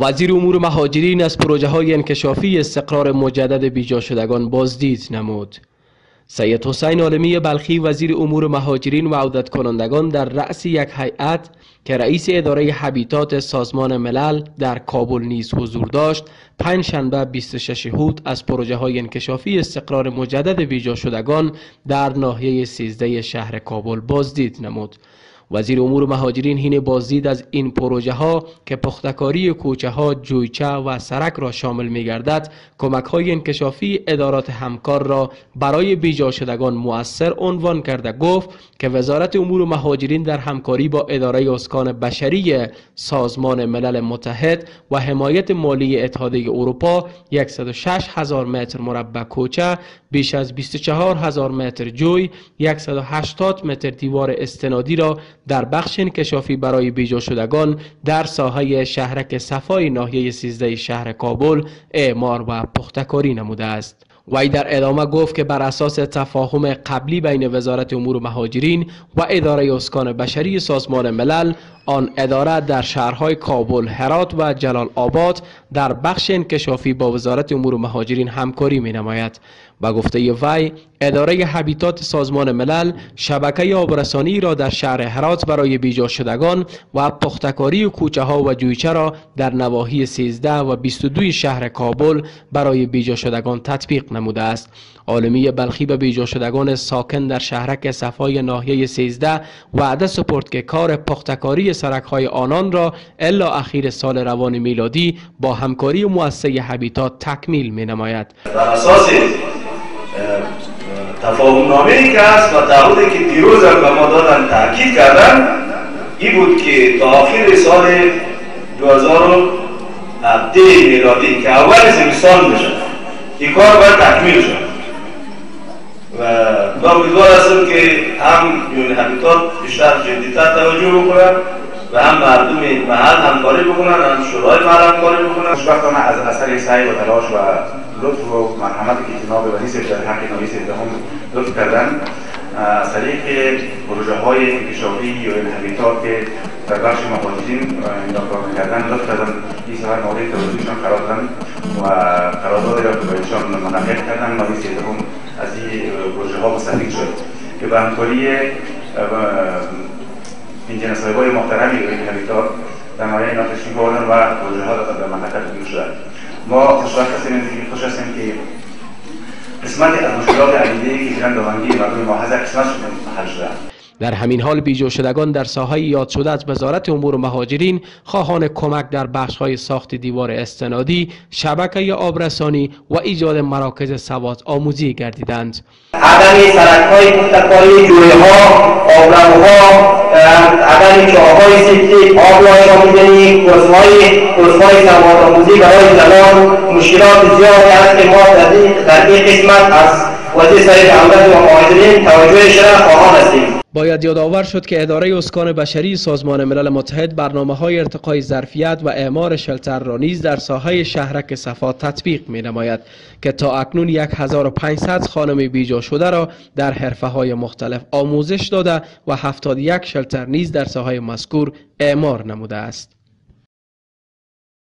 وزیر امور مهاجرین از پروژه‌های انکشافی استقرار مجدد بیجا شدگان بازدید نمود. سید حسین عالمی بلخی وزیر امور مهاجرین و عودت کنندگان در رأس یک هیئت که رئیس اداره هبیتات سازمان ملل در کابل نیز حضور داشت، پنجشنبه 26 هوت از پروژه‌های انکشافی استقرار مجدد بیجا شدگان در ناحیه 13 شهر کابل بازدید نمود. وزیر امور مهاجرین حین بازدید از این پروژه ها که پختکاری کوچه ها، جویچه و سرک را شامل می گردد، کمک های انکشافی ادارات همکار را برای بیجا شدگان مؤثر عنوان کرده گفت که وزارت امور مهاجرین در همکاری با اداره اسکان بشری سازمان ملل متحد و حمایت مالی اتحادیه اروپا 106,000 متر مربع کوچه، بیش از 24,000 متر جوی، 180 متر دیوار استنادی را در بخش انکشافی برای بیجا شدگان در ساحه شهرک صفای ناحیه 13 شهر کابل اعمار و پختکاری نموده است. وی در ادامه گفت که بر اساس تفاهم قبلی بین وزارت امور مهاجرین و اداره اسکان بشری سازمان ملل، آن اداره در شهرهای کابل، هرات و جلال آباد در بخش انکشافی با وزارت امور مهاجرین همکاری می نماید. با گفته وی، اداره هبیتات سازمان ملل شبکه آبرسانی را در شهر هرات برای بیجا شدگان و پختکاری کوچه ها و جویچه را در نواحی 13 و 22 شهر کابل برای بیجا شدگان تطبیق نموده است. عالمی بلخی به بیجا شدگان ساکن در شهرک صفای ناحیه 13 وعده سپرد که کار پختکاری سرک های آنان را الا اخیر سال روان میلادی با همکاری مؤسسه هبیتات تکمیل می نماید. بر اساس تفاهم نامه‌ای که است و تعهدی که دیروز به ما دادن تاکید کردن، این بود که تا آخر سال 2017 میلادی که اول زمستان بشه این کار باید تکمیل شد و من امیدوار هستم که هم هبیتات بیشتر جدی‌تر توجه بکنن و هم مردم محل همکاری بکنن، هم شورای محل همکاری بکنن. خوشبختانه از اثر سعی و تلاش و لطف و مرحمتی که جناب رئیس در حق ناحیه 13 لطف کردن، از طریق پروژه‌های انکشافی یا هبیتات که در بخش مهاجرین انداخته کردن، لطف کردن این سفر مورد توجهشان قرار دادن و قراردادی را به ایشان منعقد کردن. ناحیه 13 از این پروژه‌ها مستفید شد که به همکاری انجینر صاحبای محترمی این هبیتات در ناحیه اینا تشریف آوردن و پروژه‌ها به منطقه تبدیل شدن. ما خوشبخت هستیم که قسمت از مشکلات عدیده‌ای که فعلا دامنگیر مردم ما هست قسمت حل شده. در همین حال بیجا شدگان در ساحه یاد شده از وزارت امور مهاجرین خواهان کمک در بخش‌های ساخت دیوار استنادی، شبکه آبرسانی و ایجاد مراکز سواد آموزی گردیدند. عدم سرک‌های پختکاری جویه‌ها، آبرم‌ها، عدم چاه‌های سیپتیک، آب‌های آموزنی، کورس‌های سواد آموزی برای زنان مشکلات زیادی است که ما در این قسمت از وزیر صاحب عودت و مهاجرین توجهش را خواهان هستیم. باید یادآور شد که اداره اسکان بشری سازمان ملل متحد برنامه‌های ارتقای ظرفیت و اعمار شلتر را نیز در ساحه شهرک صفا تطبیق می‌نماید که تا اکنون 1500 خانم بیجا شده را در حرفه‌های مختلف آموزش داده و 71 شلتر نیز در ساحه مذکور اعمار نموده است.